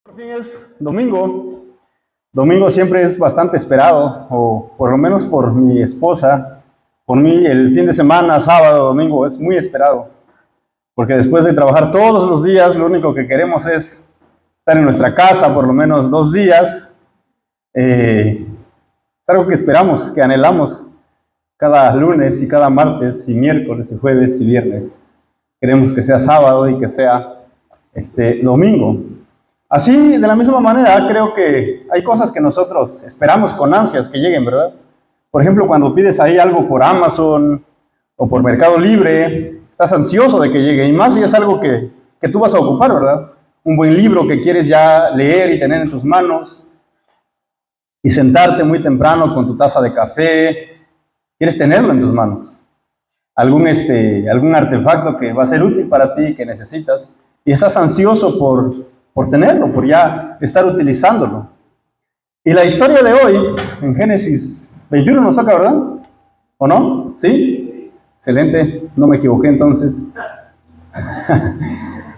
Por fin es domingo. Domingo siempre es bastante esperado, o por lo menos por mi esposa. Por mí el fin de semana, sábado, domingo, es muy esperado. Porque después de trabajar todos los días, lo único que queremos es estar en nuestra casa por lo menos 2 días. Es algo que esperamos, que anhelamos cada lunes y cada martes y miércoles y jueves y viernes. Queremos que sea sábado y que sea domingo. Así, de la misma manera, creo que hay cosas que nosotros esperamos con ansias que lleguen, ¿verdad? Por ejemplo, cuando pides ahí algo por Amazon o por Mercado Libre, estás ansioso de que llegue, y más si es algo que tú vas a ocupar, ¿verdad? Un buen libro que quieres ya leer y tener en tus manos, y sentarte muy temprano con tu taza de café, quieres tenerlo en tus manos. Algún artefacto que va a ser útil para ti, que necesitas, y estás ansioso por tenerlo, por ya estar utilizándolo. Y la historia de hoy, en Génesis 21 nos toca, ¿verdad? ¿O no? ¿Sí? Excelente, no me equivoqué entonces.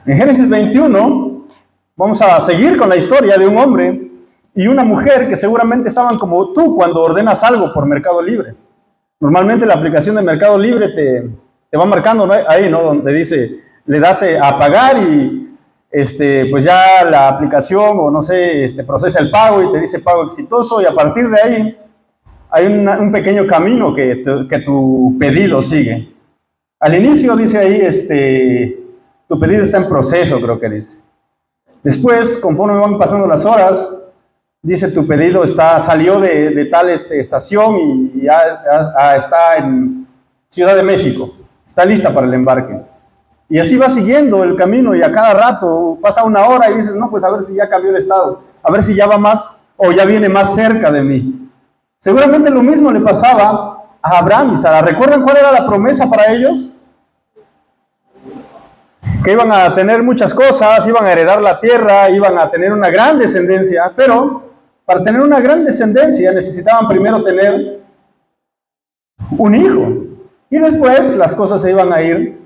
En Génesis 21 vamos a seguir con la historia de un hombre y una mujer que seguramente estaban como tú cuando ordenas algo por Mercado Libre. Normalmente la aplicación de Mercado Libre te va marcando, ¿no? Ahí, ¿no? Donde dice, le das a pagar y pues ya la aplicación, o no sé, procesa el pago y te dice pago exitoso, y a partir de ahí hay un pequeño camino que tu pedido sigue. Al inicio dice ahí, tu pedido está en proceso, creo que dice. Después, conforme van pasando las horas, dice tu pedido salió de tal estación y ya está en Ciudad de México, está lista para el embarque. Y así va siguiendo el camino, y a cada rato pasa 1 hora y dices, no, pues a ver si ya cambió el estado, a ver si ya va más o ya viene más cerca de mí. Seguramente lo mismo le pasaba a Abraham y Sara. ¿Recuerdan cuál era la promesa para ellos? Que iban a tener muchas cosas, iban a heredar la tierra, iban a tener una gran descendencia, pero para tener una gran descendencia necesitaban primero tener un hijo, y después las cosas se iban a ir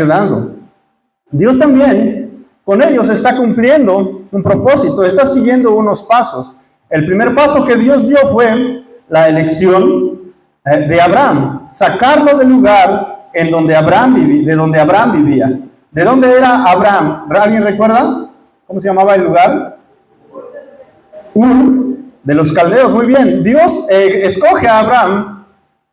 dando. Dios también con ellos está cumpliendo un propósito, está siguiendo unos pasos. El primer paso que Dios dio fue la elección de Abraham, sacarlo del lugar de donde Abraham vivía. ¿De dónde era Abraham? ¿Alguien recuerda? ¿Cómo se llamaba el lugar? Ur de los caldeos. Muy bien. Dios escoge a Abraham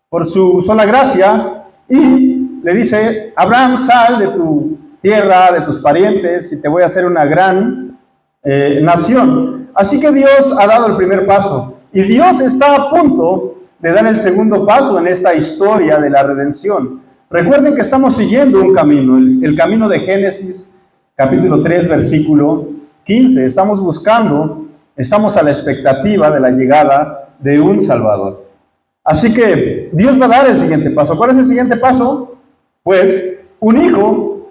por su sola gracia y le dice, Abraham, sal de tu tierra, de tus parientes, y te voy a hacer una gran nación. Así que Dios ha dado el primer paso, y Dios está a punto de dar el segundo paso en esta historia de la redención. Recuerden que estamos siguiendo un camino, el camino de Génesis, capítulo 3, versículo 15. Estamos a la expectativa de la llegada de un Salvador. Así que Dios va a dar el siguiente paso. ¿Cuál es el siguiente paso? Pues un hijo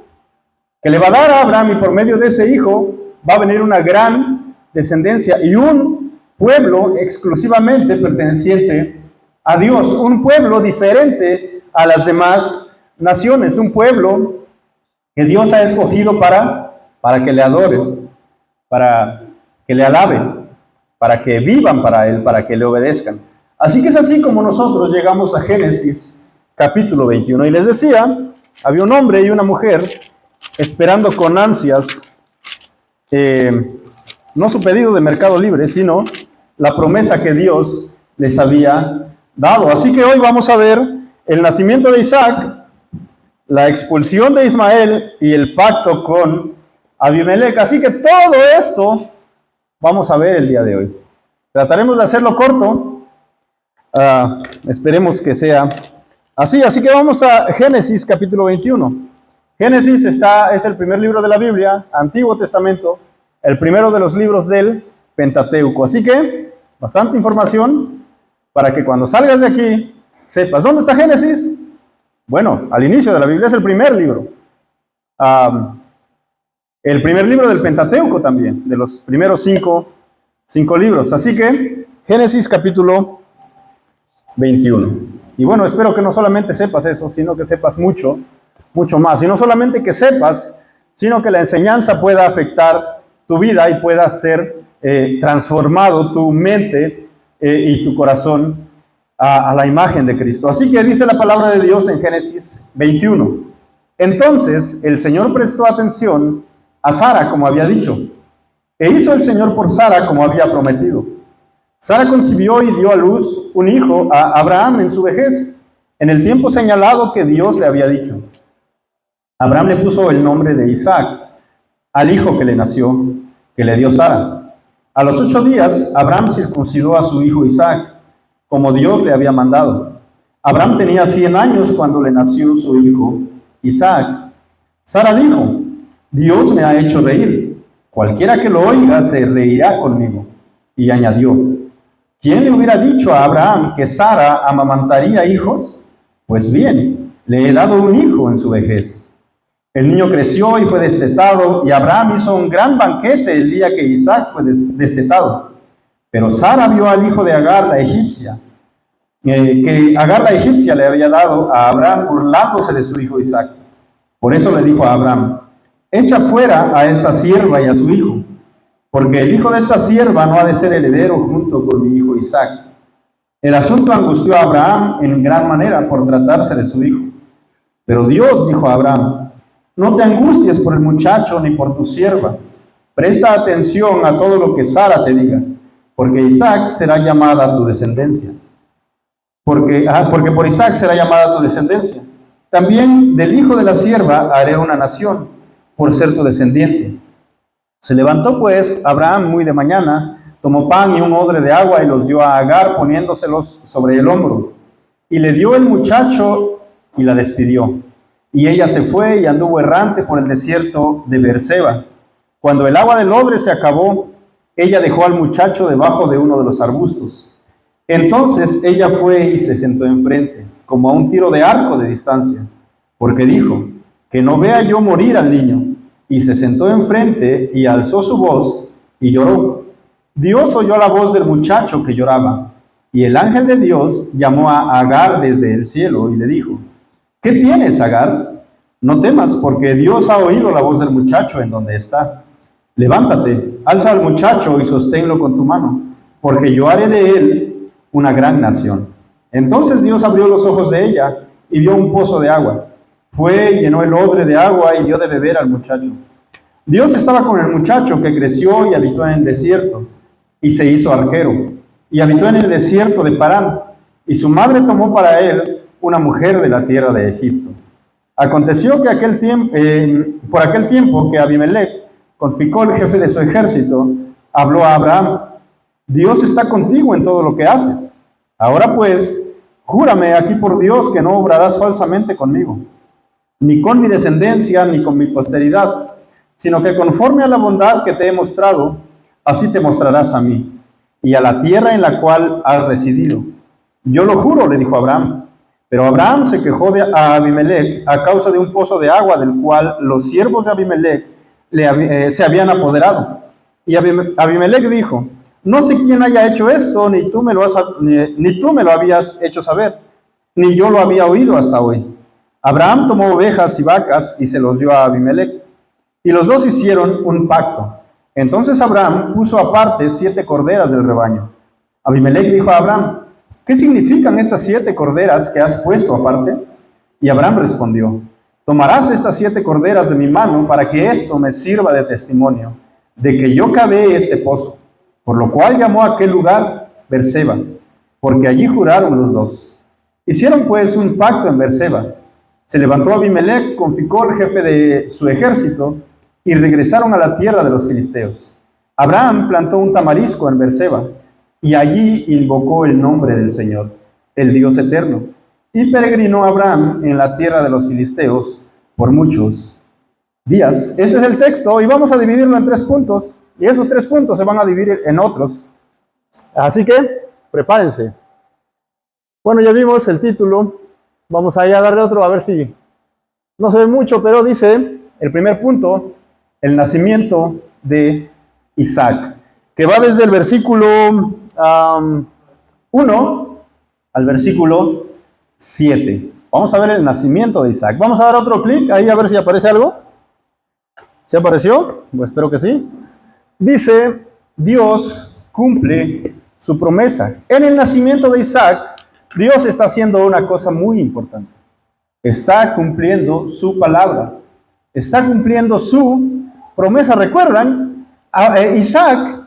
que le va a dar a Abraham, y por medio de ese hijo va a venir una gran descendencia y un pueblo exclusivamente perteneciente a Dios, un pueblo diferente a las demás naciones, un pueblo que Dios ha escogido para que le adoren, para que le alaben, para que vivan para Él, para que le obedezcan. Así que es así como nosotros llegamos a Génesis capítulo 21. Y les decía, había un hombre y una mujer esperando con ansias, no su pedido de Mercado Libre, sino la promesa que Dios les había dado. Así que hoy vamos a ver el nacimiento de Isaac, la expulsión de Ismael y el pacto con Abimelech. Así que todo esto vamos a ver el día de hoy. Trataremos de hacerlo corto. Esperemos que sea así que vamos a Génesis capítulo 21. Génesis es el primer libro de la Biblia, Antiguo Testamento, el primero de los libros del Pentateuco. Así que, bastante información para que cuando salgas de aquí sepas. ¿Dónde está Génesis? Bueno, al inicio de la Biblia, es el primer libro. El primer libro del Pentateuco también, de los primeros cinco libros. Así que, Génesis capítulo 21. Y bueno, espero que no solamente sepas eso, sino que sepas mucho más. Y no solamente que sepas, sino que la enseñanza pueda afectar tu vida y pueda ser transformado tu mente y tu corazón a la imagen de Cristo. Así que dice la palabra de Dios en Génesis 21. Entonces el Señor prestó atención a Sara, como había dicho, e hizo el Señor por Sara como había prometido. Sara concibió y dio a luz un hijo a Abraham en su vejez, en el tiempo señalado que Dios le había dicho. Abraham le puso el nombre de Isaac al hijo que le nació, que le dio Sara. A los 8 días, Abraham circuncidó a su hijo Isaac, como Dios le había mandado. Abraham tenía 100 años cuando le nació su hijo Isaac. Sara dijo: Dios me ha hecho reír. Cualquiera que lo oiga se reirá conmigo. Y añadió: ¿quién le hubiera dicho a Abraham que Sara amamantaría hijos? Pues bien, le he dado un hijo en su vejez. El niño creció y fue destetado, y Abraham hizo un gran banquete el día que Isaac fue destetado. Pero Sara vio al hijo de Agar, la egipcia, que Agar la egipcia le había dado a Abraham burlándose de su hijo Isaac. Por eso le dijo a Abraham: echa fuera a esta sierva y a su hijo, porque el hijo de esta sierva no ha de ser heredero junto con mi hijo Isaac. El asunto angustió a Abraham en gran manera por tratarse de su hijo. Pero Dios dijo a Abraham: no te angusties por el muchacho ni por tu sierva. Presta atención a todo lo que Sara te diga, porque Isaac será llamada tu descendencia. Porque por Isaac será llamada tu descendencia. También del hijo de la sierva haré una nación, por ser tu descendiente. Se levantó pues Abraham muy de mañana, tomó pan y un odre de agua y los dio a Agar, poniéndoselos sobre el hombro. Y le dio el muchacho y la despidió. Y ella se fue y anduvo errante por el desierto de Beerseba. Cuando el agua del odre se acabó, ella dejó al muchacho debajo de uno de los arbustos. Entonces ella fue y se sentó enfrente, como a un tiro de arco de distancia, porque dijo: que no vea yo morir al niño. Y se sentó enfrente y alzó su voz y lloró. Dios oyó la voz del muchacho que lloraba, y el ángel de Dios llamó a Agar desde el cielo y le dijo: ¿qué tienes, Agar? No temas, porque Dios ha oído la voz del muchacho en donde está. Levántate, alza al muchacho y sosténlo con tu mano, porque yo haré de él una gran nación. Entonces Dios abrió los ojos de ella y vio un pozo de agua. Fue y llenó el odre de agua y dio de beber al muchacho. Dios estaba con el muchacho, que creció y habitó en el desierto, y se hizo arquero, y habitó en el desierto de Parán, y su madre tomó para él una mujer de la tierra de Egipto. Aconteció que por aquel tiempo que Abimelech, con Ficol, jefe de su ejército, habló a Abraham: Dios está contigo en todo lo que haces. Ahora pues, júrame aquí por Dios que no obrarás falsamente conmigo, ni con mi descendencia, ni con mi posteridad, sino que conforme a la bondad que te he mostrado, así te mostrarás a mí, y a la tierra en la cual has residido. Yo lo juro, le dijo Abraham. Pero Abraham se quejó a Abimelech a causa de un pozo de agua del cual los siervos de Abimelech se habían apoderado. Y Abimelech dijo: no sé quién haya hecho esto, ni tú me lo habías hecho saber, ni yo lo había oído hasta hoy. Abraham tomó ovejas y vacas y se los dio a Abimelech, y los dos hicieron un pacto. Entonces Abraham puso aparte 7 corderas del rebaño. Abimelech dijo a Abraham: ¿qué significan estas 7 corderas que has puesto aparte? Y Abraham respondió: tomarás estas 7 corderas de mi mano para que esto me sirva de testimonio de que yo cavé este pozo. Por lo cual llamó a aquel lugar Beerseba, porque allí juraron los dos. Hicieron pues un pacto en Beerseba. Se levantó Abimelech con Ficol, jefe de su ejército, y regresaron a la tierra de los filisteos. Abraham plantó un tamarisco en Beerseba, y allí invocó el nombre del Señor, el Dios eterno. Y peregrinó Abraham en la tierra de los filisteos por muchos días. Este es el texto, y vamos a dividirlo en 3 puntos, y esos 3 puntos se van a dividir en otros. Así que, prepárense. Bueno, ya vimos el título. Vamos a darle otro, a ver si no se ve mucho, pero dice, el primer punto, el nacimiento de Isaac, que va desde el versículo 1 al versículo 7. Vamos a ver el nacimiento de Isaac. Vamos a dar otro clic ahí a ver si aparece algo. ¿Se apareció? Pues espero que sí. dice, Dios cumple su promesa. En el nacimiento de Isaac, Dios está haciendo una cosa muy importante. Está cumpliendo su palabra. Está cumpliendo su promesa. ¿Recuerdan? Isaac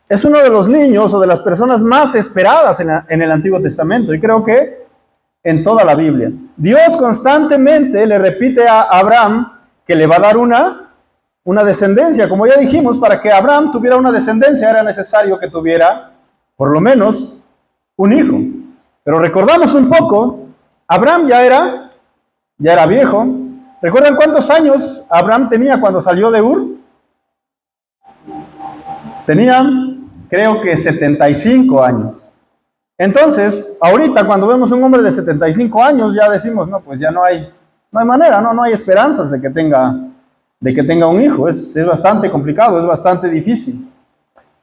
es uno de los niños o de las personas más esperadas en el Antiguo Testamento. Y creo que en toda la Biblia. Dios constantemente le repite a Abraham que le va a dar una descendencia. Como ya dijimos, para que Abraham tuviera una descendencia era necesario que tuviera por lo menos un hijo. Pero recordamos un poco, Abraham ya era viejo. ¿Recuerdan cuántos años Abraham tenía cuando salió de Ur? Tenía, creo que 75 años. Entonces, ahorita cuando vemos un hombre de 75 años, ya decimos, no, pues ya no hay manera, no hay esperanzas de que tenga un hijo. Es bastante complicado, es bastante difícil.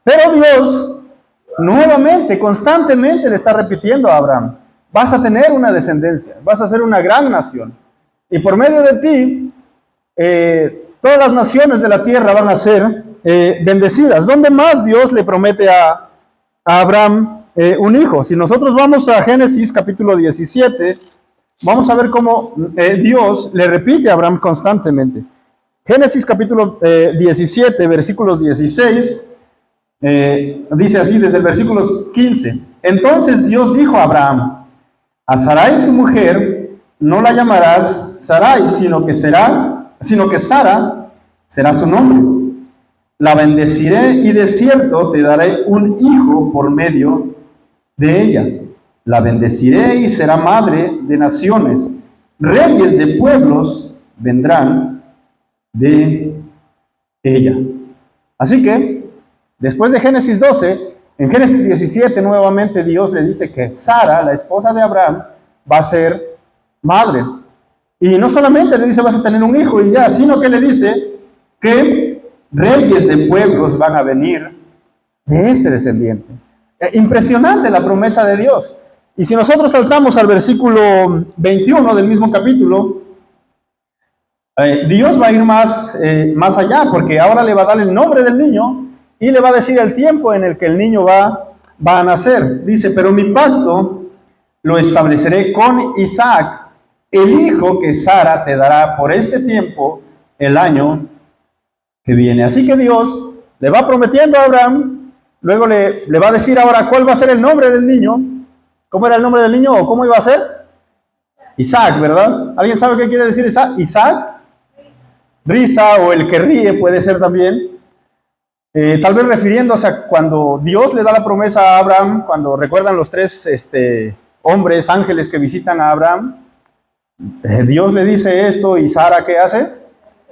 Pero Dios, nuevamente, constantemente le está repitiendo a Abraham, vas a tener una descendencia, vas a ser una gran nación. Y por medio de ti, todas las naciones de la tierra van a ser bendecidas. ¿Dónde más Dios le promete a Abraham un hijo? Si nosotros vamos a Génesis capítulo 17, vamos a ver cómo Dios le repite a Abraham constantemente. Génesis capítulo 17, versículos 16, dice así desde el versículo 15. Entonces Dios dijo a Abraham, a Sarai tu mujer no la llamarás Sarai, sino que Sara será su nombre. La bendeciré y de cierto te daré un hijo por medio de ella. La bendeciré y será madre de naciones. Reyes de pueblos vendrán de ella. Así que, después de Génesis 12, en Génesis 17 nuevamente Dios le dice que Sara, la esposa de Abraham, va a ser madre. Y no solamente le dice vas a tener un hijo y ya, sino que le dice que reyes de pueblos van a venir de este descendiente. Impresionante la promesa de Dios. Y si nosotros saltamos al versículo 21 del mismo capítulo, Dios va a ir más allá, porque ahora le va a dar el nombre del niño y le va a decir el tiempo en el que el niño va a nacer. Dice, pero mi pacto lo estableceré con Isaac, el hijo que Sara te dará por este tiempo, el año que viene. Así que Dios le va prometiendo a Abraham. Luego le va a decir ahora cuál va a ser el nombre del niño. ¿Cómo era el nombre del niño o cómo iba a ser? Isaac, ¿verdad? ¿Alguien sabe qué quiere decir Isaac? Isaac, risa o el que ríe puede ser también. Tal vez refiriéndose a cuando Dios le da la promesa a Abraham, cuando recuerdan los tres hombres, ángeles que visitan a Abraham. Dios le dice esto y Sara, ¿qué hace?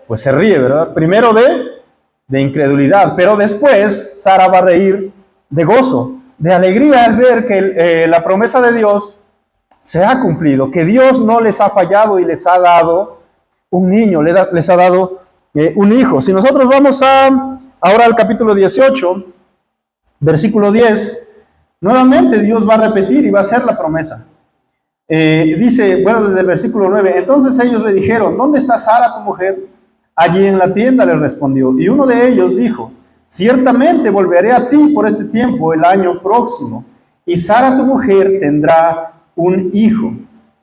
Pues se ríe, ¿verdad? Primero de incredulidad, pero después Sara va a reír de gozo, de alegría al ver que la promesa de Dios se ha cumplido, que Dios no les ha fallado y les ha dado un niño, les ha dado un hijo. Si nosotros vamos ahora al capítulo 18, versículo 10, nuevamente Dios va a repetir y va a hacer la promesa. Dice, bueno, desde el versículo 9, entonces ellos le dijeron, ¿dónde está Sara tu mujer? Allí en la tienda, les respondió. Y uno de ellos dijo, ciertamente volveré a ti por este tiempo el año próximo, y Sara tu mujer tendrá un hijo.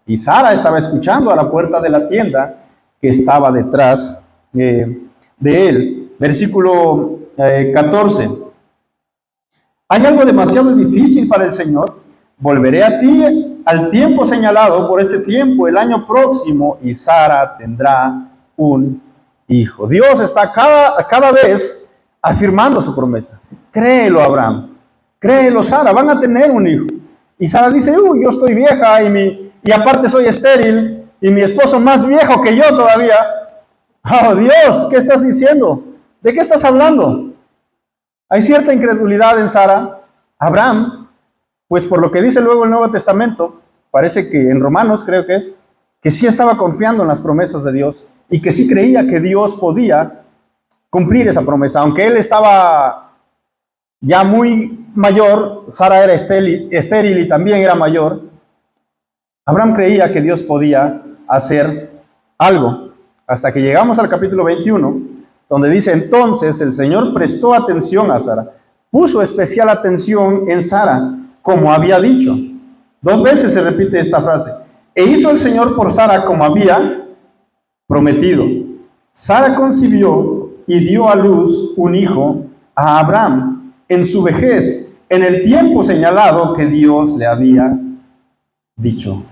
Y Sara estaba escuchando a la puerta de la tienda que estaba detrás de él. Versículo 14. ¿Hay algo demasiado difícil para el Señor? Volveré a ti al tiempo señalado por este tiempo, el año próximo, y Sara tendrá un hijo. Dios está cada vez afirmando su promesa. Créelo, Abraham. Créelo, Sara. Van a tener un hijo. Y Sara dice, yo estoy vieja y aparte soy estéril y mi esposo más viejo que yo todavía. Oh, Dios, ¿qué estás diciendo? ¿De qué estás hablando? Hay cierta incredulidad en Sara. Abraham, pues por lo que dice luego el Nuevo Testamento, parece que en Romanos creo que sí estaba confiando en las promesas de Dios y que sí creía que Dios podía cumplir esa promesa. Aunque él estaba ya muy mayor, Sara era estéril y también era mayor, Abraham creía que Dios podía hacer algo. Hasta que llegamos al capítulo 21, donde dice, entonces el Señor prestó atención a Sara, puso especial atención en Sara, como había dicho. 2 veces se repite esta frase. E hizo el Señor por Sara como había prometido. Sara concibió y dio a luz un hijo a Abraham en su vejez, en el tiempo señalado que Dios le había dicho.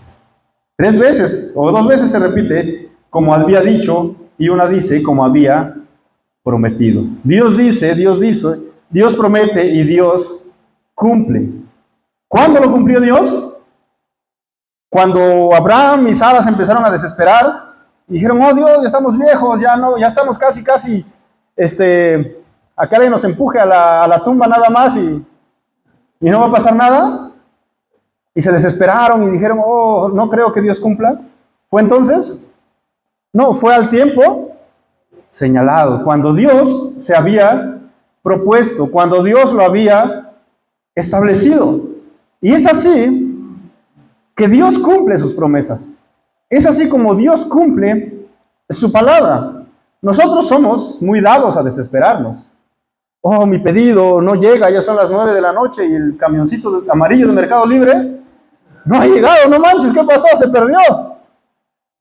3 veces o 2 veces se repite como había dicho y una dice como había prometido. Dios dice, Dios promete y Dios cumple. ¿Cuándo lo cumplió Dios? Cuando Abraham y Sara se empezaron a desesperar y dijeron, oh Dios, ya estamos viejos, ya estamos casi, acá le nos empuje a la tumba nada más y no va a pasar nada. Y se desesperaron y dijeron, oh, no creo que Dios cumpla. ¿Fue entonces? No, fue al tiempo señalado, cuando Dios se había propuesto, cuando Dios lo había establecido. Y es así que Dios cumple sus promesas. Es así como Dios cumple su palabra. Nosotros somos muy dados a desesperarnos. Oh, mi pedido no llega, ya son las 9 de la noche y el camioncito amarillo de Mercado Libre no ha llegado, no manches, ¿qué pasó? Se perdió.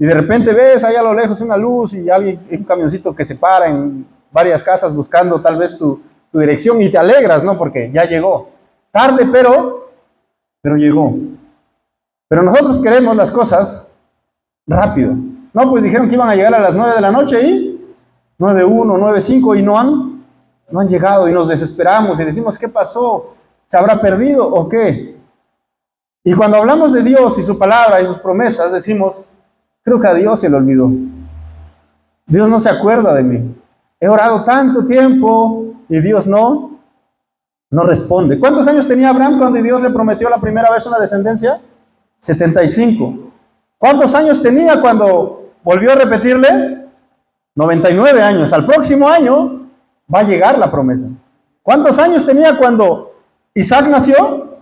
Y de repente ves ahí a lo lejos una luz y un camioncito que se para en varias casas buscando tal vez tu dirección y te alegras, ¿no? Porque ya llegó. Tarde, pero llegó. Pero nosotros queremos las cosas rápido. No, pues dijeron que iban a llegar a las 9 de la noche y 9:01, 9:05 y no han llegado y nos desesperamos y decimos, ¿qué pasó? ¿Se habrá perdido o qué? Y cuando hablamos de Dios y su palabra y sus promesas, decimos, creo que a Dios se le olvidó. Dios no se acuerda de mí. He orado tanto tiempo y Dios no responde. ¿Cuántos años tenía Abraham cuando Dios le prometió la primera vez una descendencia? 75. ¿Cuántos años tenía cuando volvió a repetirle? 99 años. Al próximo año va a llegar la promesa. ¿Cuántos años tenía cuando Isaac nació?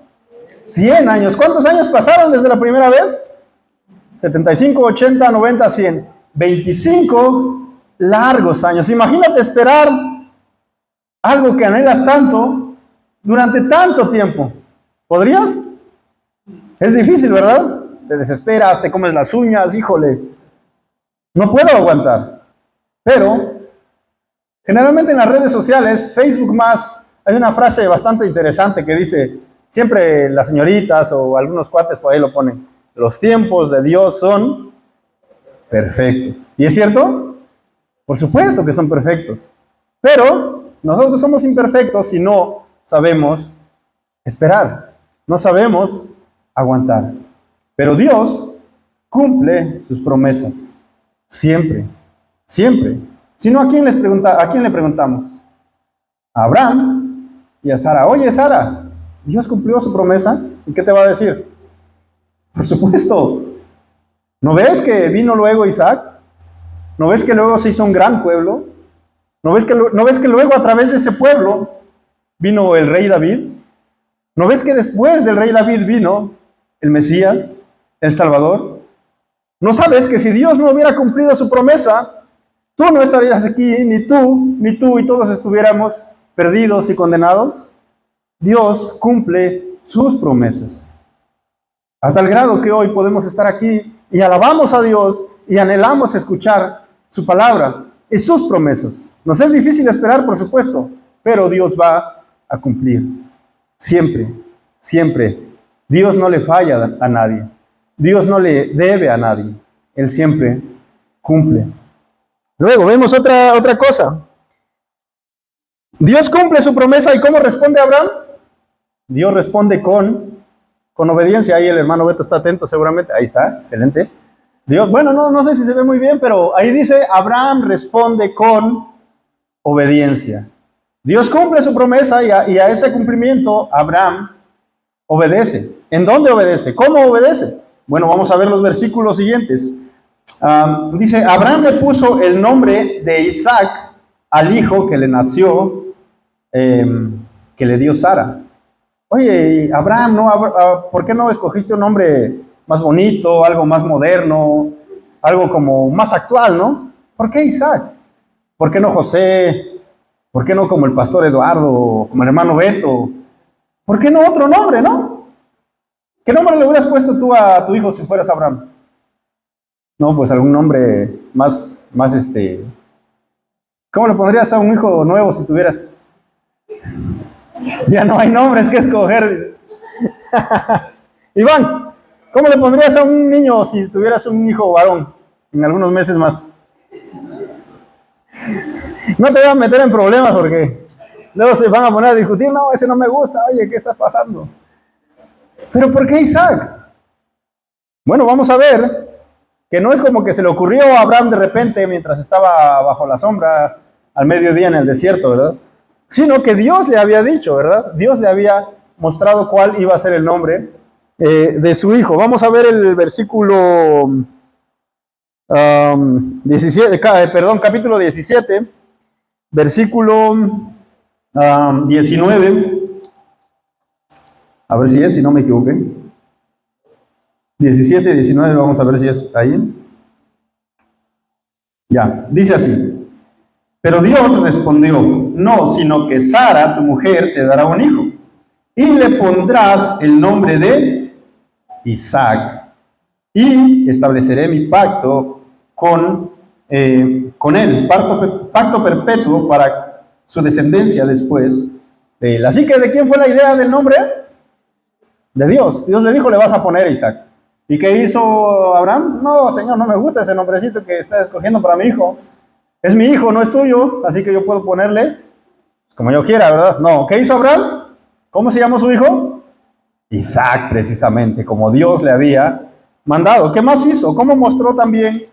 100 años. ¿Cuántos años pasaron desde la primera vez? 75, 80, 90, 100. 25 largos años. Imagínate esperar algo que anhelas tanto durante tanto tiempo. ¿Podrías? Es difícil, ¿verdad? Te desesperas, te comes las uñas, híjole. No puedo aguantar. Pero generalmente en las redes sociales, Facebook más, hay una frase bastante interesante que dice, siempre las señoritas o algunos cuates por ahí lo ponen, los tiempos de Dios son perfectos. ¿Y es cierto? Por supuesto que son perfectos. Pero nosotros somos imperfectos y no sabemos esperar. No sabemos aguantar. Pero Dios cumple sus promesas. Siempre. Siempre. Si no, ¿a quién le preguntamos? A Abraham y a Sara. Oye, Sara, ¿Dios cumplió su promesa? ¿Y qué te va a decir? Por supuesto. ¿No ves que vino luego Isaac? ¿No ves que luego se hizo un gran pueblo? ¿No ves que luego a través de ese pueblo vino el rey David? ¿No ves que después del rey David vino el Mesías, el Salvador? ¿No sabes que si Dios no hubiera cumplido su promesa, tú no estarías aquí, ni tú, y todos estuviéramos perdidos y condenados? Dios cumple sus promesas. A tal grado que hoy podemos estar aquí y alabamos a Dios y anhelamos escuchar su palabra y sus promesas. Nos es difícil esperar, por supuesto, pero Dios va a cumplir. Siempre, siempre. Dios no le falla a nadie. Dios no le debe a nadie. Él siempre cumple. Luego vemos otra cosa. Dios cumple su promesa y ¿cómo responde Abraham? Dios responde con obediencia. Ahí el hermano Beto está atento seguramente. Ahí está, excelente. Dios, bueno, no sé si se ve muy bien, pero ahí dice, Abraham responde con obediencia. Dios cumple su promesa y a ese cumplimiento Abraham obedece. ¿En dónde obedece? ¿Cómo obedece? Bueno, vamos a ver los versículos siguientes. Dice, Abraham le puso el nombre de Isaac al hijo que le nació, que le dio Sara. Oye, Abraham, ¿por qué no escogiste un nombre más bonito, algo más moderno, algo como más actual, ¿no? ¿Por qué Isaac? ¿Por qué no José? ¿Por qué no como el pastor Eduardo, como el hermano Beto? ¿Por qué no otro nombre, no? ¿Qué nombre le hubieras puesto tú a tu hijo si fueras Abraham? No, pues algún nombre más, ¿cómo le pondrías a un hijo nuevo si tuvieras? Ya no hay nombres que escoger. Iván, ¿cómo le pondrías a un niño si tuvieras un hijo varón en algunos meses más? No te voy a meter en problemas porque luego se van a poner a discutir, no, ese no me gusta, oye, ¿qué está pasando? ¿Pero por qué Isaac? Bueno, vamos a ver que no es como que se le ocurrió a Abraham de repente mientras estaba bajo la sombra al mediodía en el desierto, ¿verdad? Sino que Dios le había dicho, ¿verdad? Dios le había mostrado cuál iba a ser el nombre de su hijo. Vamos a ver el versículo 17, capítulo 17, versículo 19. A ver si es, si no me equivoqué. 17 y 19, vamos a ver si es ahí. Ya, dice así. Pero Dios respondió, no, sino que Sara, tu mujer, te dará un hijo, y le pondrás el nombre de Isaac, y estableceré mi pacto con él, pacto perpetuo para su descendencia después de él. Así que, ¿de quién fue la idea del nombre? De Dios. Dios le dijo, le vas a poner Isaac. ¿Y qué hizo Abraham? No, Señor, no me gusta ese nombrecito que estás escogiendo para mi hijo. Es mi hijo, no es tuyo, así que yo puedo ponerle como yo quiera, ¿verdad? No, ¿qué hizo Abraham? ¿Cómo se llamó su hijo? Isaac, precisamente, como Dios le había mandado. ¿Qué más hizo? ¿Cómo mostró también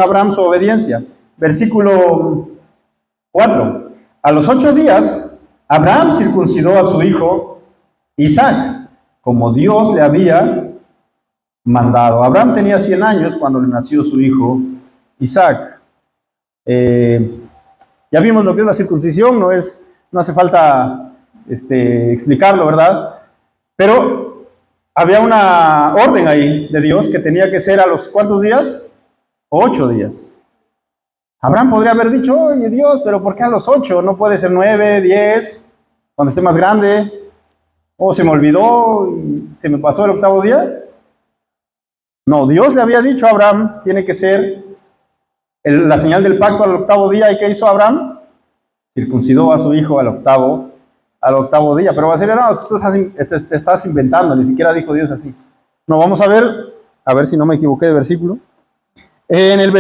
Abraham su obediencia? Versículo 4. A los 8 días, Abraham circuncidó a su hijo Isaac, como Dios le había mandado. Abraham tenía 100 años cuando le nació su hijo Isaac. Ya vimos lo que es la circuncisión, no hace falta explicarlo, ¿verdad? Pero había una orden ahí de Dios que tenía que ser a los ¿cuántos días? 8 días. Abraham podría haber dicho, oye Dios, pero ¿por qué a los 8? No puede ser 9, 10, cuando esté más grande. O se me olvidó y se me pasó el 8º día. No, Dios le había dicho a Abraham, tiene que ser la señal del pacto al 8º día. ¿Y qué hizo Abraham? Circuncidó a su hijo al octavo día. Pero va a decir, no, tú te estás inventando, ni siquiera dijo Dios así. No, vamos a ver si no me equivoqué de versículo. En el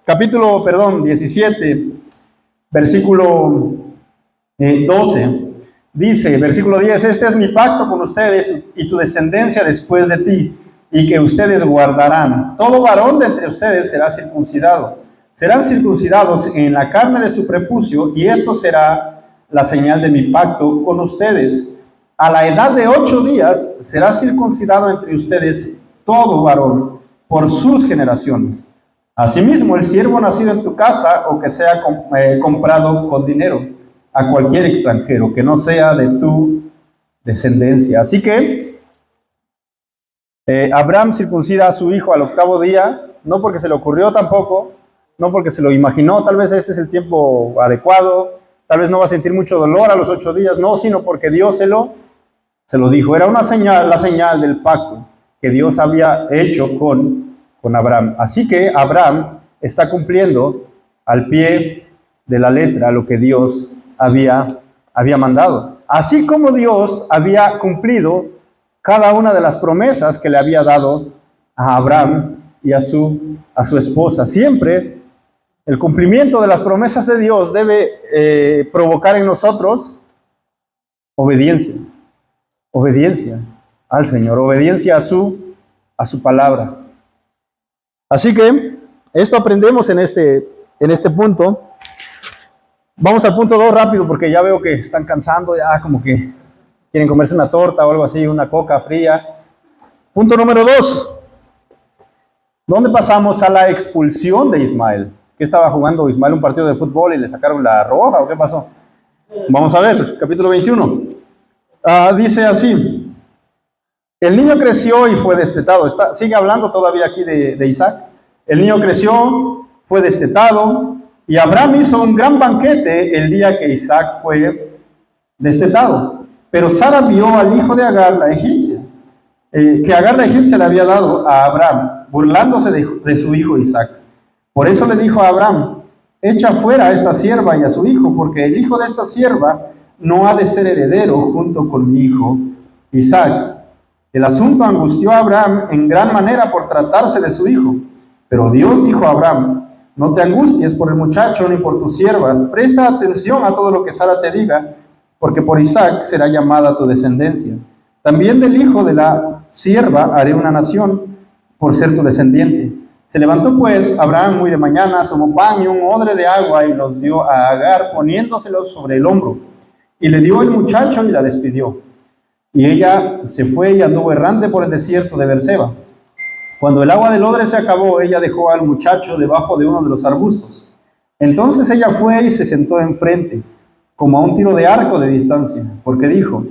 capítulo 17, versículo 12, dice, versículo 10, este es mi pacto con ustedes y tu descendencia después de ti, y que ustedes guardarán. Todo varón de entre ustedes será circuncidado. Serán circuncidados en la carne de su prepucio, y esto será la señal de mi pacto con ustedes. A la edad de 8 días será circuncidado entre ustedes todo varón por sus generaciones. Asimismo, el siervo nacido en tu casa o que sea comprado con dinero a cualquier extranjero que no sea de tu descendencia. Así que Abraham circuncida a su hijo al 8º día, no porque se le ocurrió tampoco, no porque se lo imaginó, tal vez este es el tiempo adecuado, tal vez no va a sentir mucho dolor a los 8 días, no, sino porque Dios se lo dijo. Era una señal, la señal del pacto que Dios había hecho con Abraham. Así que Abraham está cumpliendo al pie de la letra lo que Dios había mandado. Así como Dios había cumplido cada una de las promesas que le había dado a Abraham y a su esposa. Siempre el cumplimiento de las promesas de Dios debe provocar en nosotros obediencia al Señor, obediencia a su palabra. Así que esto aprendemos en este punto. Vamos al punto 2 rápido porque ya veo que están cansando, ya como que quieren comerse una torta o algo así, una coca fría. Punto número 2. ¿Dónde pasamos a la expulsión de Ismael? ¿Qué estaba jugando Ismael un partido de fútbol y le sacaron la roja o qué pasó? Vamos a ver, capítulo 21. Dice así. El niño creció y fue destetado. Sigue hablando todavía aquí de Isaac. El niño creció fue destetado, y Abraham hizo un gran banquete el día que Isaac fue destetado. Pero Sara vio al hijo de Agar, la egipcia, que Agar la egipcia le había dado a Abraham, burlándose de su hijo Isaac. Por eso le dijo a Abraham: echa fuera a esta sierva y a su hijo, porque el hijo de esta sierva no ha de ser heredero junto con mi hijo Isaac. El asunto angustió a Abraham en gran manera por tratarse de su hijo. Pero Dios dijo a Abraham: no te angusties por el muchacho ni por tu sierva. Presta atención a todo lo que Sara te diga, porque por Isaac será llamada tu descendencia. También del hijo de la sierva haré una nación, por ser tu descendiente. Se levantó pues Abraham muy de mañana, tomó pan y un odre de agua y los dio a Agar, poniéndoselos sobre el hombro. Y le dio el muchacho y la despidió. Y ella se fue y anduvo errante por el desierto de Beerseba. Cuando el agua del odre se acabó, ella dejó al muchacho debajo de uno de los arbustos. Entonces ella fue y se sentó enfrente, como a un tiro de arco de distancia, porque dijo: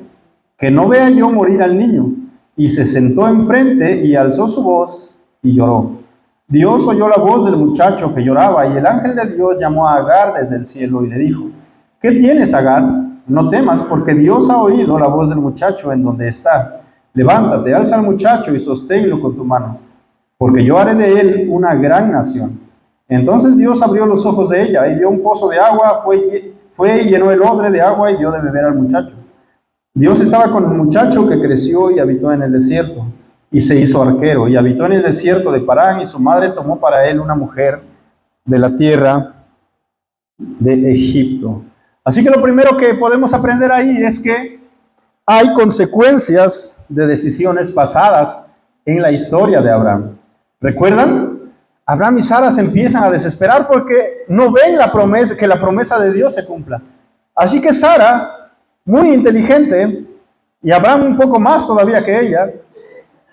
que no vea yo morir al niño. Y se sentó enfrente y alzó su voz y lloró. Dios oyó la voz del muchacho que lloraba, y el ángel de Dios llamó a Agar desde el cielo y le dijo: ¿qué tienes, Agar? No temas, porque Dios ha oído la voz del muchacho en donde está. Levántate, alza al muchacho y sosténlo con tu mano, porque yo haré de él una gran nación. Entonces Dios abrió los ojos de ella y vio un pozo de agua, fue y llenó el odre de agua y dio de beber al muchacho. Dios estaba con el muchacho, que creció y habitó en el desierto, y se hizo arquero, y habitó en el desierto de Parán, y su madre tomó para él una mujer de la tierra de Egipto. Así que lo primero que podemos aprender ahí es que hay consecuencias de decisiones pasadas en la historia de Abraham. ¿Recuerdan? Abraham y Sara se empiezan a desesperar porque no ven que la promesa de Dios se cumpla. Así que Sara, muy inteligente, y Abraham un poco más todavía que ella,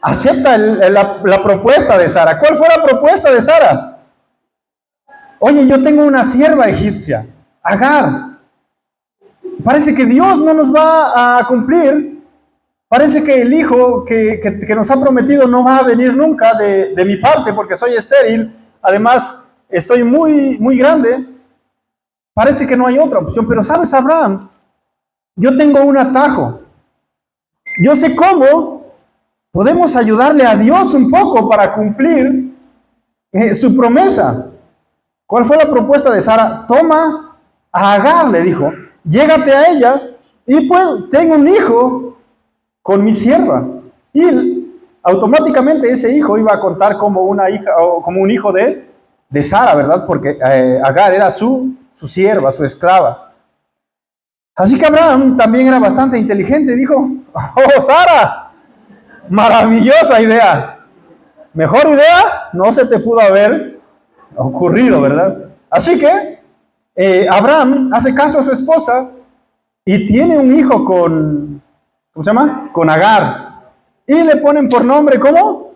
acepta la propuesta de Sara. ¿Cuál fue la propuesta de Sara? Oye, yo tengo una sierva egipcia, Agar. Parece que Dios no nos va a cumplir. Parece que el hijo que nos ha prometido no va a venir nunca de mi parte, porque soy estéril. Además, estoy muy, muy grande. Parece que no hay otra opción. Pero ¿sabes, Abraham? Yo tengo un atajo. Yo sé cómo podemos ayudarle a Dios un poco para cumplir su promesa. ¿Cuál fue la propuesta de Sara? Toma a Agar, le dijo. Llégate a ella y pues tengo un hijo con mi sierva. Y automáticamente ese hijo iba a contar como una hija o como un hijo de Sara, ¿verdad? Porque Agar era su sierva, su esclava. Así que Abraham también era bastante inteligente y dijo: oh, Sara, maravillosa idea. Mejor idea no se te pudo haber ocurrido, ¿verdad? Así que Abraham hace caso a su esposa y tiene un hijo con, ¿cómo se llama? Con Agar. Y le ponen por nombre, ¿cómo?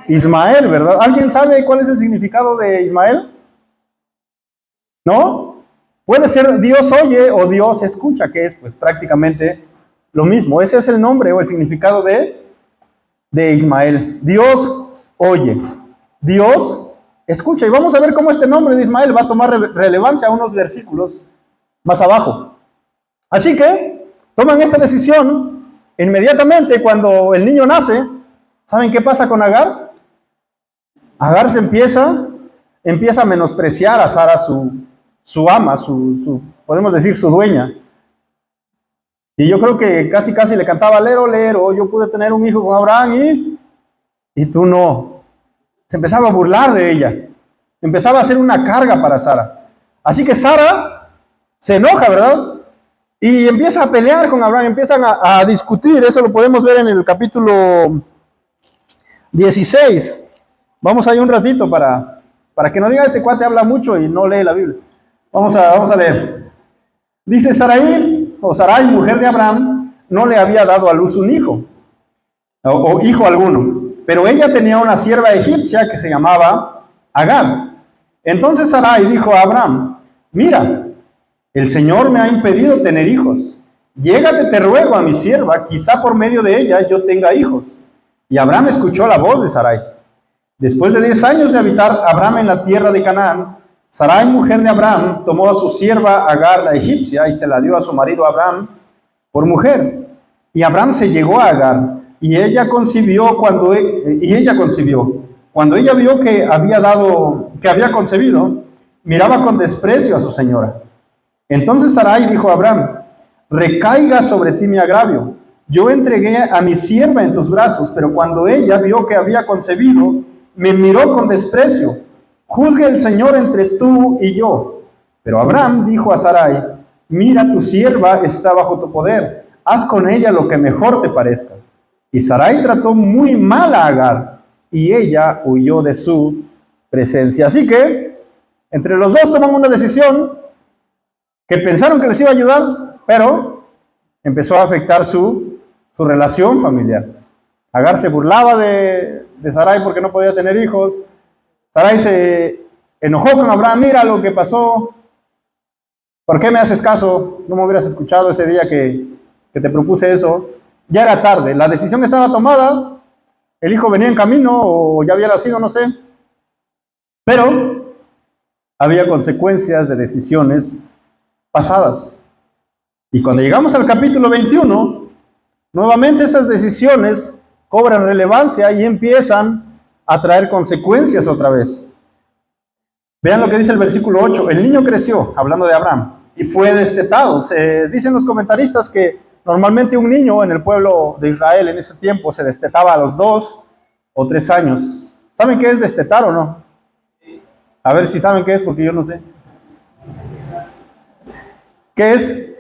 Ismael, ¿verdad? ¿Alguien sabe cuál es el significado de Ismael? ¿No? Puede ser Dios oye o Dios escucha, que es pues prácticamente lo mismo. Ese es el nombre o el significado de Ismael. Dios oye, Dios escucha. Y vamos a ver cómo este nombre de Ismael va a tomar relevancia a unos versículos más abajo. Así que toman esta decisión. Inmediatamente cuando el niño nace, ¿saben qué pasa con Agar? Agar se empieza a menospreciar a Sara, su ama, podemos decir su dueña. Y yo creo que casi le cantaba: lero, lero, yo pude tener un hijo con Abraham y tú no. Se empezaba a burlar de ella. Empezaba a ser una carga para Sara. Así que Sara se enoja, ¿verdad? Y empieza a pelear con Abraham, empiezan a discutir. Eso lo podemos ver en el capítulo 16. Vamos ahí un ratito para que no diga: este cuate habla mucho y no lee la Biblia. Vamos a leer. Dice: Sarai, mujer de Abraham, no le había dado a luz un hijo, o hijo alguno, pero ella tenía una sierva egipcia que se llamaba Agar. Entonces Sarai dijo a Abraham: mira, el Señor me ha impedido tener hijos. Llégate, te ruego, a mi sierva, quizá por medio de ella yo tenga hijos. Y Abraham escuchó la voz de Sarai. Después de 10 años de habitar Abraham en la tierra de Canaán, Sarai, mujer de Abraham, tomó a su sierva Agar la egipcia y se la dio a su marido Abraham por mujer. Y Abraham se llegó a Agar, y ella concibió. Cuando ella vio que había concebido, miraba con desprecio a su señora. Entonces Sarai dijo a Abraham: recaiga sobre ti mi agravio. Yo entregué a mi sierva en tus brazos, pero cuando ella vio que había concebido, me miró con desprecio. Juzgue el Señor entre tú y yo. Pero Abraham dijo a Sarai: mira, tu sierva está bajo tu poder. Haz con ella lo que mejor te parezca. Y Sarai trató muy mal a Agar, y ella huyó de su presencia. Así que, entre los dos toman una decisión que pensaron que les iba a ayudar, pero empezó a afectar su relación familiar. Agar se burlaba de Sarai porque no podía tener hijos. Sarai se enojó con Abraham: mira lo que pasó, ¿por qué me haces caso? No me hubieras escuchado ese día que te propuse eso. Ya era tarde, la decisión estaba tomada, el hijo venía en camino o ya había nacido, no sé. Pero había consecuencias de decisiones pasadas. Y cuando llegamos al capítulo 21, nuevamente esas decisiones cobran relevancia y empiezan a traer consecuencias otra vez. Vean lo que dice el versículo 8. El niño creció, hablando de Abraham, y fue destetado. Dicen los comentaristas que normalmente un niño en el pueblo de Israel en ese tiempo se destetaba a los 2 o 3 años. ¿Saben qué es destetar o no? A ver si saben qué es, porque yo no sé. ¿Qué es?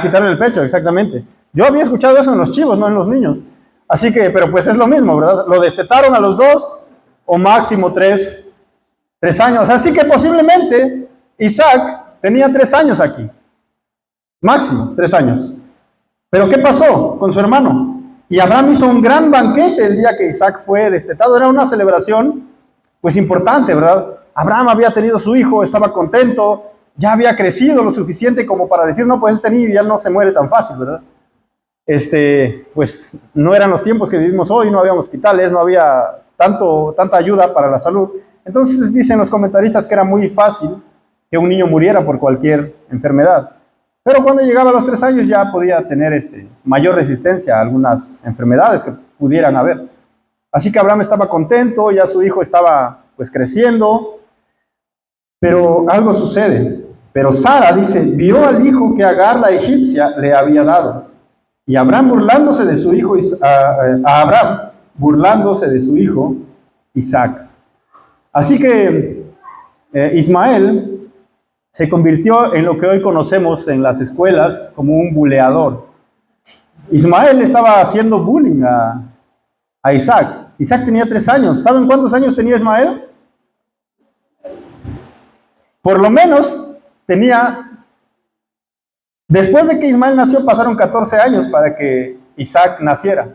Quitarle el pecho, exactamente. Yo había escuchado eso en los chivos, no en los niños. Así que, pero pues es lo mismo, ¿verdad? Lo destetaron a los 2 o máximo 3 años. Así que posiblemente Isaac tenía 3 años aquí. Máximo 3 años. Pero ¿qué pasó con su hermano? Y Abraham hizo un gran banquete el día que Isaac fue destetado. Era una celebración pues importante, ¿verdad? Abraham había tenido su hijo, estaba contento, ya había crecido lo suficiente como para decir: no, pues este niño ya no se muere tan fácil, ¿verdad? Pues no eran los tiempos que vivimos hoy, no había hospitales, no había tanta ayuda para la salud. Entonces dicen los comentaristas que era muy fácil que un niño muriera por cualquier enfermedad. Pero cuando llegaba a los 3 años ya podía tener mayor resistencia a algunas enfermedades que pudieran haber. Así que Abraham estaba contento, ya su hijo estaba pues creciendo, pero algo sucede. Pero Sara, dice, vio al hijo que Agar la egipcia le había dado. Y Abraham burlándose de su hijo, Abraham burlándose de su hijo Isaac. Así que Ismael se convirtió en lo que hoy conocemos en las escuelas como un buleador. Ismael estaba haciendo bullying a Isaac. Isaac tenía 3 años. ¿Saben cuántos años tenía Ismael? Por lo menos tenía... Después de que Ismael nació pasaron 14 años para que Isaac naciera.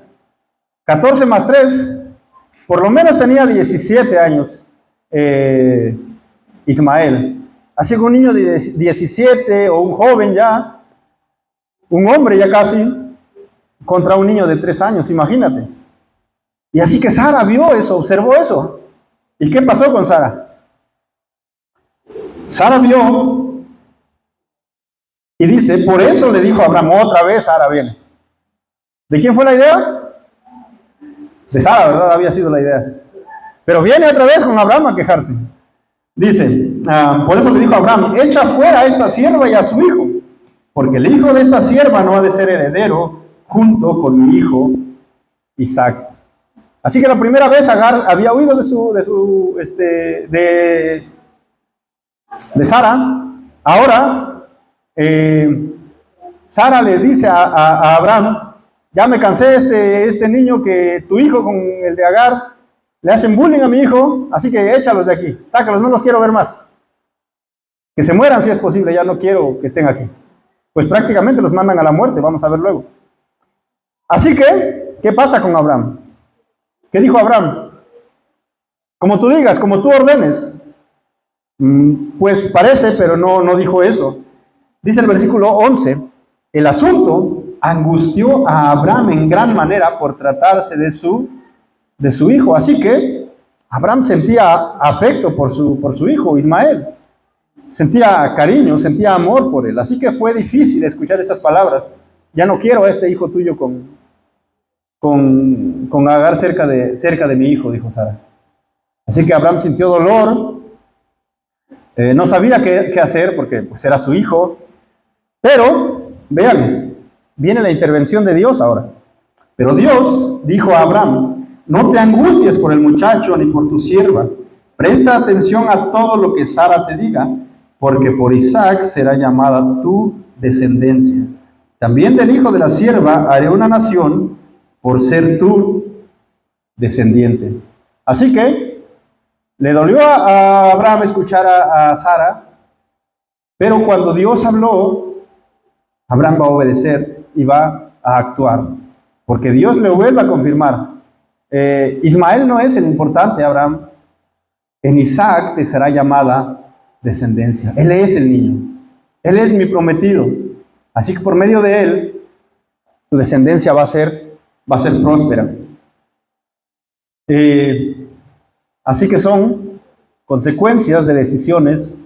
14 más 3, por lo menos tenía 17 años Ismael. Así que un niño de 17 o un joven ya, un hombre ya casi, contra un niño de 3 años, imagínate. Y así que Sara vio eso, observó eso. ¿Y qué pasó con Sara? Sara vio y dice, por eso le dijo a Abraham, otra vez Sara viene. ¿De quién fue la idea? De Sara, ¿verdad? Había sido la idea. Pero viene otra vez con Abraham a quejarse. Dice, por eso le dijo a Abraham, echa fuera a esta sierva y a su hijo, porque el hijo de esta sierva no ha de ser heredero junto con mi hijo Isaac. Así que la primera vez Agar había huido de Sara. Ahora, Sara le dice a Abraham, ya me cansé este niño que tu hijo con el de Agar le hacen bullying a mi hijo, así que échalos de aquí, sácalos, no los quiero ver más. Que se mueran si es posible, ya no quiero que estén aquí. Pues prácticamente los mandan a la muerte, vamos a ver luego. Así que, ¿qué pasa con Abraham? ¿Qué dijo Abraham? Como tú digas, como tú ordenes. Pues parece, pero no dijo eso. Dice el versículo 11, el asunto angustió a Abraham en gran manera por tratarse de su hijo. Así que Abraham sentía afecto por su hijo Ismael. Sentía cariño, sentía amor por él. Así que fue difícil escuchar esas palabras. Ya no quiero a este hijo tuyo con Agar cerca de mi hijo, dijo Sara. Así que Abraham sintió dolor. No sabía qué hacer porque pues, era su hijo. Pero, vean, viene la intervención de Dios ahora. Pero Dios dijo a Abraham: no te angusties por el muchacho ni por tu sierva. Presta atención a todo lo que Sara te diga, porque por Isaac será llamada tu descendencia. También del hijo de la sierva haré una nación por ser tu descendiente. Así que le dolió a Abraham escuchar a Sara, pero cuando Dios habló, Abraham va a obedecer y va a actuar, porque Dios le vuelve a confirmar. Ismael no es el importante, Abraham. En Isaac te será llamada descendencia. Él es el niño. Él es mi prometido. Así que por medio de él, tu descendencia va a ser próspera. Así que son consecuencias de decisiones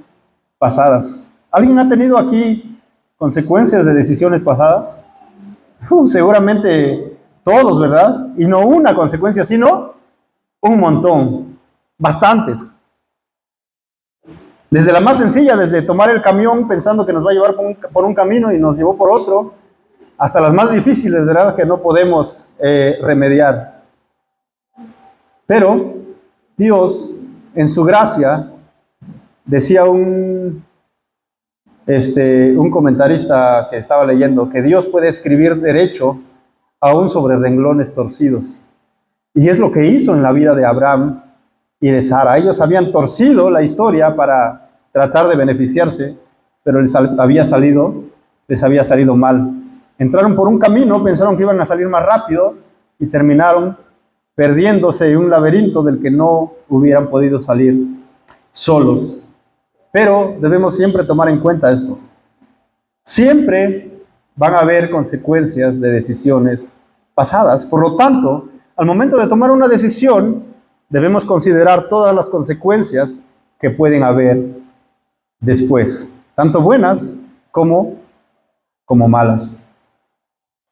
pasadas. ¿Alguien ha tenido aquí consecuencias de decisiones pasadas? Seguramente todos, ¿verdad? Y no una consecuencia, sino un montón, bastantes. Desde la más sencilla, desde tomar el camión pensando que nos va a llevar por un camino y nos llevó por otro, hasta las más difíciles, ¿verdad? Que no podemos remediar. Pero Dios, en su gracia, decía un comentarista que estaba leyendo, que Dios puede escribir derecho aún sobre renglones torcidos. Y es lo que hizo en la vida de Abraham y de Sara. Ellos habían torcido la historia para tratar de beneficiarse, pero les había salido mal. Entraron por un camino, pensaron que iban a salir más rápido y terminaron perdiéndose en un laberinto del que no hubieran podido salir solos. Pero debemos siempre tomar en cuenta esto. Siempre van a haber consecuencias de decisiones pasadas. Por lo tanto, al momento de tomar una decisión, debemos considerar todas las consecuencias que pueden haber después, tanto buenas como malas.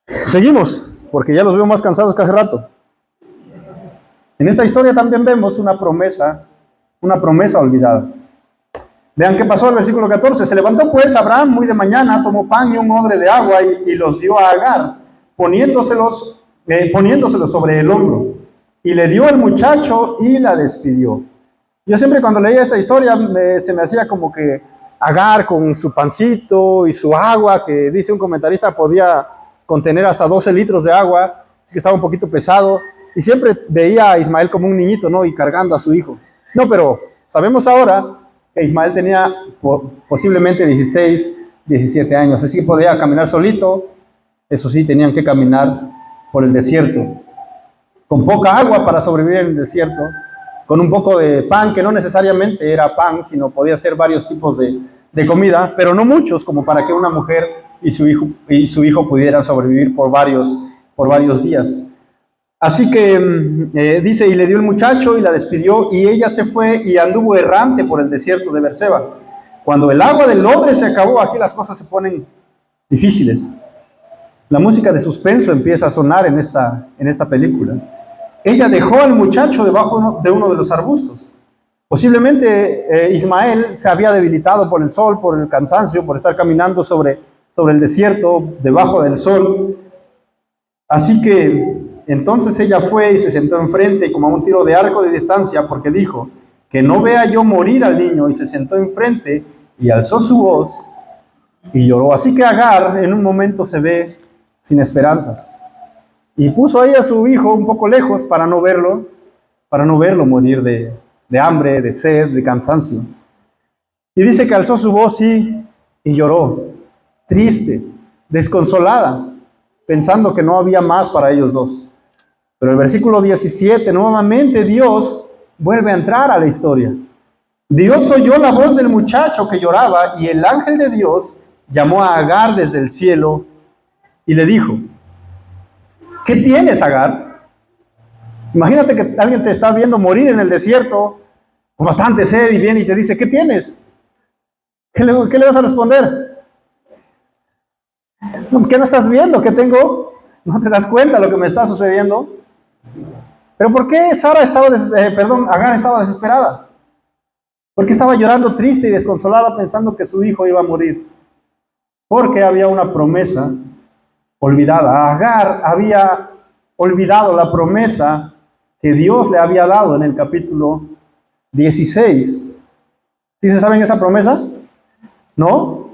Seguimos, porque ya los veo más cansados que hace rato. En esta historia también vemos una promesa olvidada. Vean qué pasó el versículo 14. Se levantó pues Abraham muy de mañana, tomó pan y un odre de agua y los dio a Agar, poniéndoselos sobre el hombro. Y le dio al muchacho y la despidió. Yo siempre cuando leía esta historia se me hacía como que Agar con su pancito y su agua, que dice un comentarista podía contener hasta 12 litros de agua, así que estaba un poquito pesado. Y siempre veía a Ismael como un niñito, ¿no? Y cargando a su hijo. No, pero sabemos ahora que Ismael tenía posiblemente 16, 17 años, así que podía caminar solito. Eso sí, tenían que caminar por el desierto, con poca agua para sobrevivir en el desierto, con un poco de pan, que no necesariamente era pan, sino podía ser varios tipos de comida, pero no muchos, como para que una mujer y su hijo pudieran sobrevivir por varios días. Así que dice, y le dio el muchacho y la despidió, y ella se fue y anduvo errante por el desierto de Berseba. Cuando el agua del odre se acabó, aquí las cosas se ponen difíciles. La música de suspenso empieza a sonar en esta película. Ella dejó al muchacho debajo de uno de los arbustos. Posiblemente Ismael se había debilitado por el sol, por el cansancio, por estar caminando sobre el desierto, debajo del sol. Así que entonces ella fue y se sentó enfrente, como a un tiro de arco de distancia, porque dijo, que no vea yo morir al niño, y se sentó enfrente y alzó su voz y lloró. Así que Agar en un momento se ve sin esperanzas y puso ahí a su hijo un poco lejos para no verlo morir de hambre, de sed, de cansancio. Y dice que alzó su voz y lloró, triste, desconsolada, pensando que no había más para ellos dos. Pero el versículo 17, nuevamente Dios vuelve a entrar a la historia. Dios oyó la voz del muchacho que lloraba, y el ángel de Dios llamó a Agar desde el cielo y le dijo, ¿qué tienes, Agar? Imagínate que alguien te está viendo morir en el desierto, con bastante sed, y viene y te dice, ¿qué tienes? ¿Qué le vas a responder? ¿Qué no estás viendo? ¿Qué tengo? ¿No te das cuenta de lo que me está sucediendo? ¿Pero por qué Agar estaba desesperada? ¿Por qué estaba llorando triste y desconsolada pensando que su hijo iba a morir? Porque había una promesa olvidada. Agar había olvidado la promesa que Dios le había dado en el capítulo 16. ¿Sí se saben esa promesa? ¿No?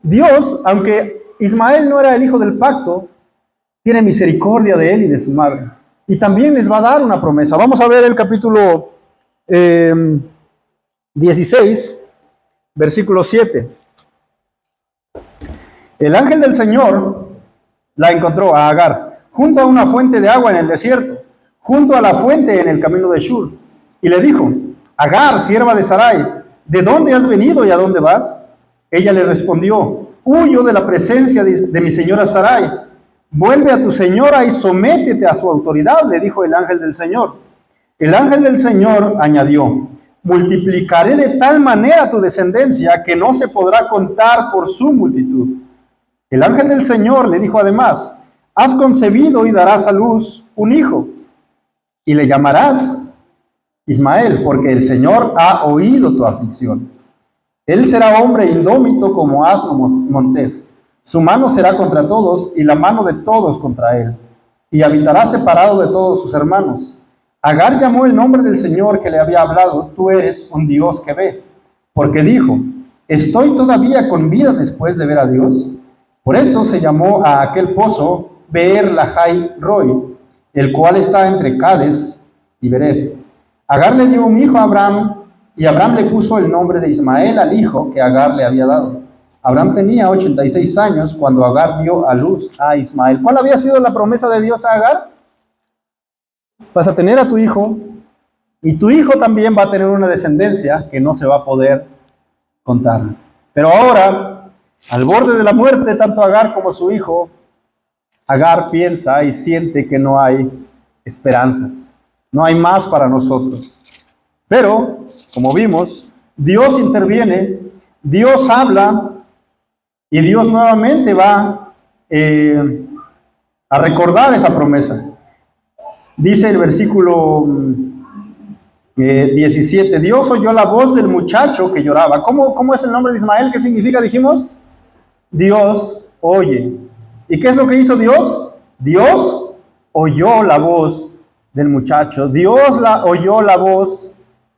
Dios, aunque Ismael no era el hijo del pacto, tiene misericordia de él y de su madre. Y también les va a dar una promesa. Vamos a ver el capítulo 16, versículo 7. El ángel del Señor la encontró a Agar junto a una fuente de agua en el desierto, junto a la fuente en el camino de Shur, y le dijo, Agar, sierva de Sarai, ¿de dónde has venido y a dónde vas? Ella le respondió, huyo de la presencia de mi señora Sarai. Vuelve a tu señora y sométete a su autoridad, le dijo el ángel del Señor. El ángel del Señor añadió, multiplicaré de tal manera tu descendencia que no se podrá contar por su multitud. El ángel del Señor le dijo además, has concebido y darás a luz un hijo, y le llamarás Ismael, porque el Señor ha oído tu aflicción. Él será hombre indómito como asno montés. Su mano será contra todos y la mano de todos contra él, y habitará separado de todos sus hermanos. Agar llamó el nombre del Señor que le había hablado, tú eres un Dios que ve, porque dijo, ¿estoy todavía con vida después de ver a Dios? Por eso se llamó a aquel pozo Beer Lahai Roi, el cual está entre Cades y Bered. Agar le dio un hijo a Abraham, y Abraham le puso el nombre de Ismael al hijo que Agar le había dado. Abraham tenía 86 años cuando Agar dio a luz a Ismael. ¿Cuál había sido la promesa de Dios a Agar? Vas a tener a tu hijo, y tu hijo también va a tener una descendencia que no se va a poder contar. Pero ahora, al borde de la muerte, tanto Agar como su hijo, Agar piensa y siente que no hay esperanzas, no hay más para nosotros. Pero, como vimos, Dios interviene, Dios habla, y Dios nuevamente va a recordar esa promesa. Dice el versículo 17, Dios oyó la voz del muchacho que lloraba. ¿Cómo es el nombre de Ismael? ¿Qué significa, dijimos? Dios oye. ¿Y qué es lo que hizo Dios? Dios oyó la voz del muchacho. Dios oyó la voz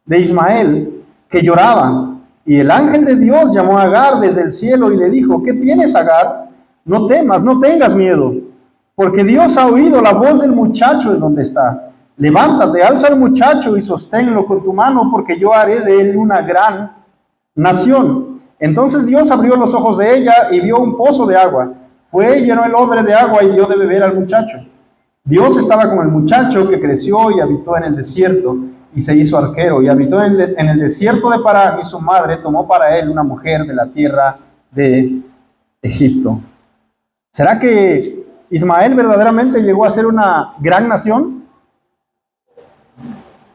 de Ismael que lloraba. Y el ángel de Dios llamó a Agar desde el cielo y le dijo, ¿qué tienes, Agar? No temas, no tengas miedo, porque Dios ha oído la voz del muchacho en donde está. Levántate, alza al muchacho y sosténlo con tu mano, porque yo haré de él una gran nación. Entonces Dios abrió los ojos de ella y vio un pozo de agua. Fue y llenó el odre de agua y dio de beber al muchacho. Dios estaba con el muchacho que creció y habitó en el desierto y se hizo arquero y habitó en el desierto de Parán, y su madre tomó para él una mujer de la tierra de Egipto. ¿Será que Ismael verdaderamente llegó a ser una gran nación?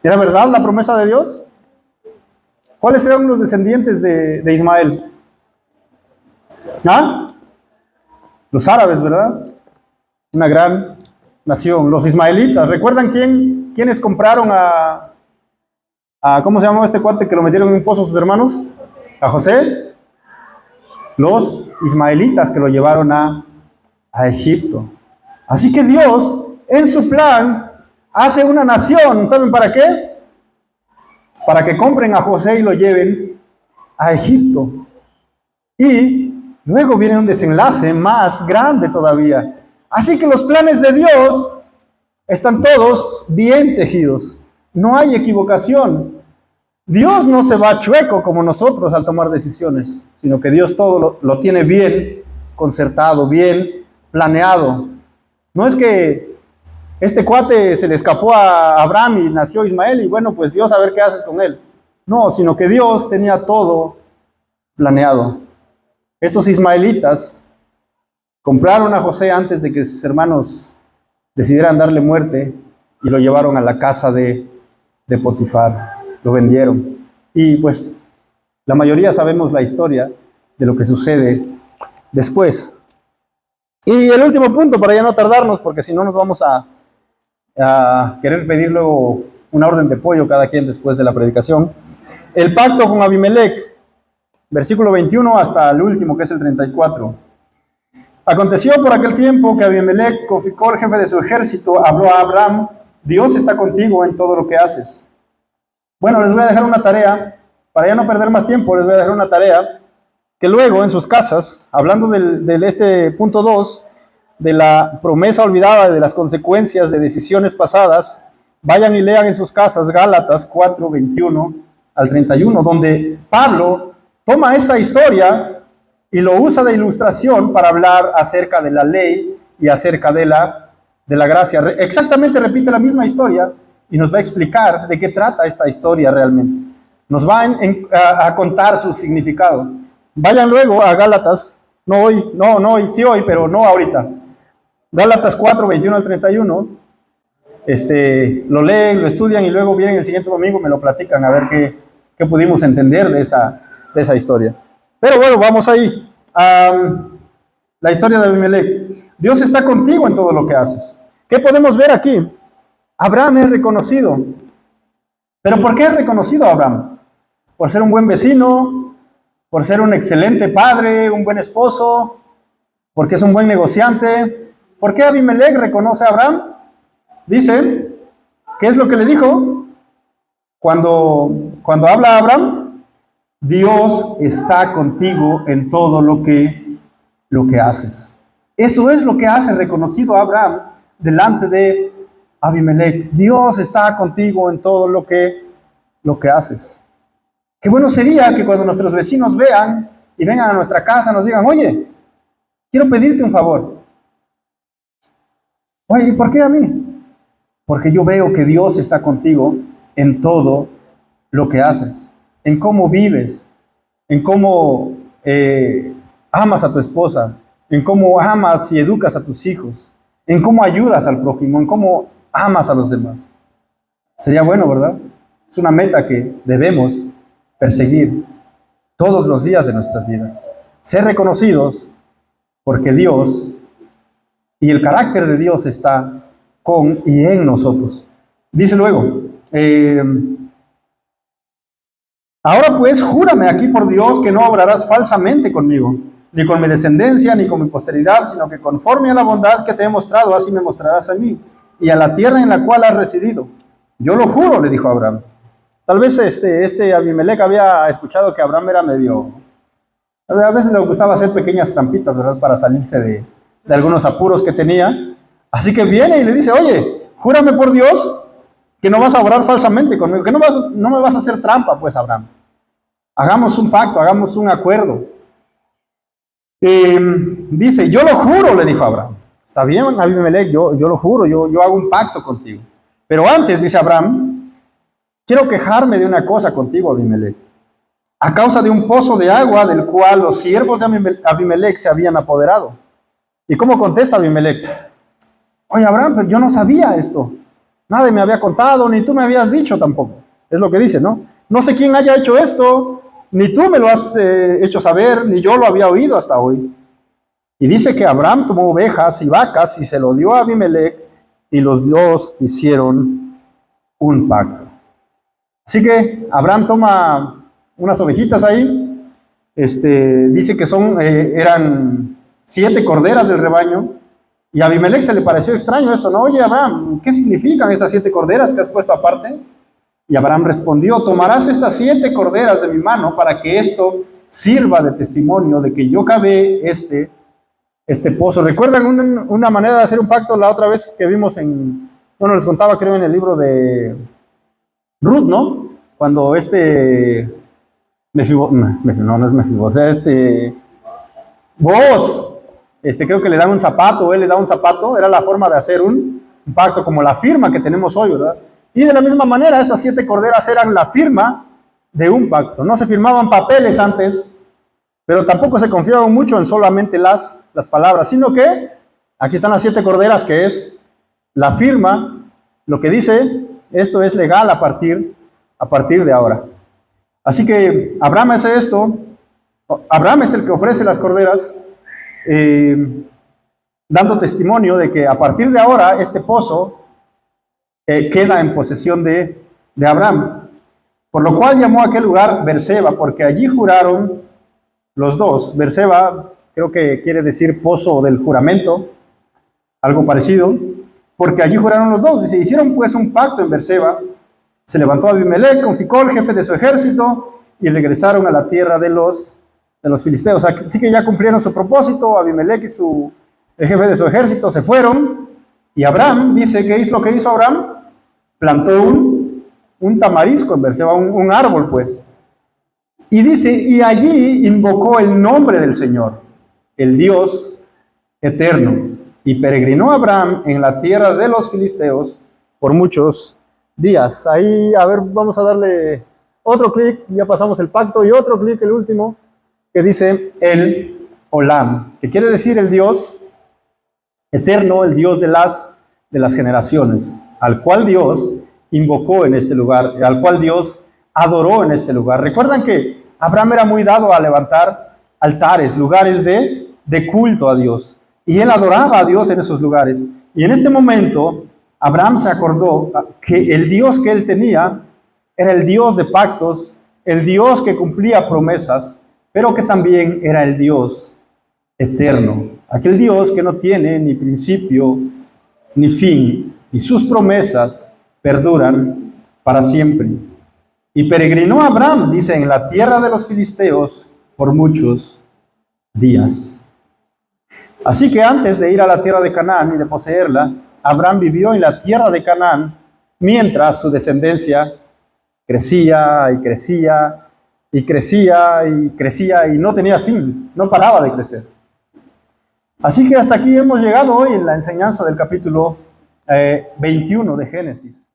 ¿Era verdad la promesa de Dios? ¿Cuáles eran los descendientes de Ismael? ¿Ah? Los árabes, ¿verdad? Una gran nación. Los ismaelitas. ¿Recuerdan quiénes compraron a ¿cómo se llamaba este cuate que lo metieron en un pozo sus hermanos? ¿A José? Los ismaelitas que lo llevaron a Egipto. Así que Dios, en su plan, hace una nación. ¿Saben para qué? Para que compren a José y lo lleven a Egipto. Y luego viene un desenlace más grande todavía. Así que los planes de Dios están todos bien tejidos. No hay equivocación. Dios no se va chueco como nosotros al tomar decisiones, sino que Dios todo lo tiene bien concertado, bien planeado. No es que este cuate se le escapó a Abraham y nació Ismael y bueno, pues Dios a ver qué haces con él. No, sino que Dios tenía todo planeado. Estos ismaelitas Compraron a José antes de que sus hermanos decidieran darle muerte y lo llevaron a la casa de Potifar. Lo vendieron. Y pues la mayoría sabemos la historia de lo que sucede después. Y el último punto, para ya no tardarnos, porque si no nos vamos a querer pedir luego una orden de pollo cada quien después de la predicación. El pacto con Abimelech, versículo 21 hasta el último, que es el 34. Aconteció por aquel tiempo que Abimelech, con Ficol, jefe de su ejército, habló a Abraham: Dios está contigo en todo lo que haces. Bueno, les voy a dejar una tarea, para ya no perder más tiempo, les voy a dejar una tarea, que luego en sus casas, hablando del este punto 2, de la promesa olvidada, de las consecuencias de decisiones pasadas, vayan y lean en sus casas Gálatas 4, 21 al 31, donde Pablo toma esta historia y lo usa de ilustración para hablar acerca de la ley y acerca de la gracia. Exactamente repite la misma historia y nos va a explicar de qué trata esta historia realmente. Nos va a contar su significado. Vayan luego a Gálatas, no hoy, sí hoy, pero no ahorita. Gálatas 4, 21 al 31, lo leen, lo estudian y luego vienen el siguiente domingo, me lo platican a ver qué pudimos entender de esa historia. Pero bueno, vamos ahí. La historia de Abimelech. Dios está contigo en todo lo que haces. ¿Qué podemos ver aquí? Abraham es reconocido. ¿Pero por qué es reconocido Abraham? ¿Por ser un buen vecino? ¿Por ser un excelente padre? ¿Un buen esposo? ¿Porque es un buen negociante? ¿Por qué Abimelech reconoce a Abraham? Dice, ¿qué es lo que le dijo? Cuando habla a Abraham, Dios está contigo en todo lo que haces. Eso es lo que hace reconocido a Abraham delante de Abimelech. Dios está contigo en todo lo que haces. Qué bueno sería que cuando nuestros vecinos vean y vengan a nuestra casa nos digan: oye, quiero pedirte un favor. Oye, ¿y por qué a mí? Porque yo veo que Dios está contigo en todo lo que haces, en cómo vives, en cómo amas a tu esposa, en cómo amas y educas a tus hijos, en cómo ayudas al prójimo, en cómo amas a los demás. Sería bueno, ¿verdad? Es una meta que debemos perseguir todos los días de nuestras vidas. Ser reconocidos porque Dios y el carácter de Dios está con y en nosotros. Dice luego, ahora pues júrame aquí por Dios que no obrarás falsamente conmigo, ni con mi descendencia, ni con mi posteridad, sino que conforme a la bondad que te he mostrado, así me mostrarás a mí, y a la tierra en la cual has residido. Yo lo juro, le dijo Abraham. Tal vez Abimelech había escuchado que Abraham era medio... A veces le gustaba hacer pequeñas trampitas, ¿verdad?, para salirse de algunos apuros que tenía. Así que viene y le dice: oye, júrame por Dios que no vas a obrar falsamente conmigo, que no me vas a hacer trampa, pues, Abraham. Hagamos un pacto, hagamos un acuerdo. Dice: yo lo juro, le dijo Abraham. Está bien, Abimelech, yo lo juro, yo hago un pacto contigo. Pero antes, dice Abraham, quiero quejarme de una cosa contigo, Abimelech, a causa de un pozo de agua del cual los siervos de Abimelech se habían apoderado. ¿Y cómo contesta Abimelech? Oye, Abraham, pero yo no sabía esto. Nadie me había contado, ni tú me habías dicho tampoco. Es lo que dice, ¿no? No sé quién haya hecho esto, ni tú me lo has hecho saber, ni yo lo había oído hasta hoy. Y dice que Abraham tomó ovejas y vacas y se lo dio a Abimelech, y los dos hicieron un pacto. Así que Abraham toma unas ovejitas ahí, dice que eran 7 corderas del rebaño, y a Abimelech se le pareció extraño esto, ¿no? Oye, Abraham, ¿qué significan estas 7 corderas que has puesto aparte? Y Abraham respondió: tomarás estas 7 corderas de mi mano para que esto sirva de testimonio de que yo cavé este pozo. ¿Recuerdan una manera de hacer un pacto la otra vez que vimos les contaba, creo, en el libro de Ruth, ¿no? Cuando Boaz, creo que le dan un zapato, él le da un zapato, era la forma de hacer un pacto, como la firma que tenemos hoy, ¿verdad? Y de la misma manera, estas 7 corderas eran la firma de un pacto. No se firmaban papeles antes, pero tampoco se confiaban mucho en solamente las palabras, sino que aquí están las 7 corderas, que es la firma, lo que dice, esto es legal a partir de ahora. Así que Abraham hace esto, Abraham es el que ofrece las corderas, dando testimonio de que a partir de ahora este pozo queda en posesión de Abraham, por lo cual llamó a aquel lugar Berseba, porque allí juraron los dos. Berseba creo que quiere decir pozo del juramento, algo parecido, porque allí juraron los dos, y se hicieron pues un pacto en Berseba. Se levantó Abimelech con Ficol, jefe de su ejército, y regresaron a la tierra de los filisteos. Así que ya cumplieron su propósito. Abimelech y el jefe de su ejército se fueron, y Abraham, dice, ¿qué es lo que hizo Abraham? Plantó un tamarisco en Berseba, un árbol pues. Y dice, y allí invocó el nombre del Señor, el Dios eterno. Y peregrinó Abraham en la tierra de los filisteos por muchos días. Ahí, a ver, vamos a darle otro clic, ya pasamos el pacto, y otro clic, el último, que dice el Olam, que quiere decir el Dios eterno, el Dios de las generaciones, al cual Dios invocó en este lugar, al cual Dios adoró en este lugar. Recuerdan que Abraham era muy dado a levantar altares, lugares de culto a Dios, y él adoraba a Dios en esos lugares. Y en este momento Abraham se acordó que el Dios que él tenía era el Dios de pactos, el Dios que cumplía promesas, pero que también era el Dios eterno, aquel Dios que no tiene ni principio ni fin, y sus promesas perduran para siempre. Y peregrinó Abraham, dice, en la tierra de los filisteos por muchos días. Así que antes de ir a la tierra de Canaán y de poseerla, Abraham vivió en la tierra de Canaán, mientras su descendencia crecía y crecía y crecía y crecía y no tenía fin, no paraba de crecer. Así que hasta aquí hemos llegado hoy en la enseñanza del capítulo 21 de Génesis.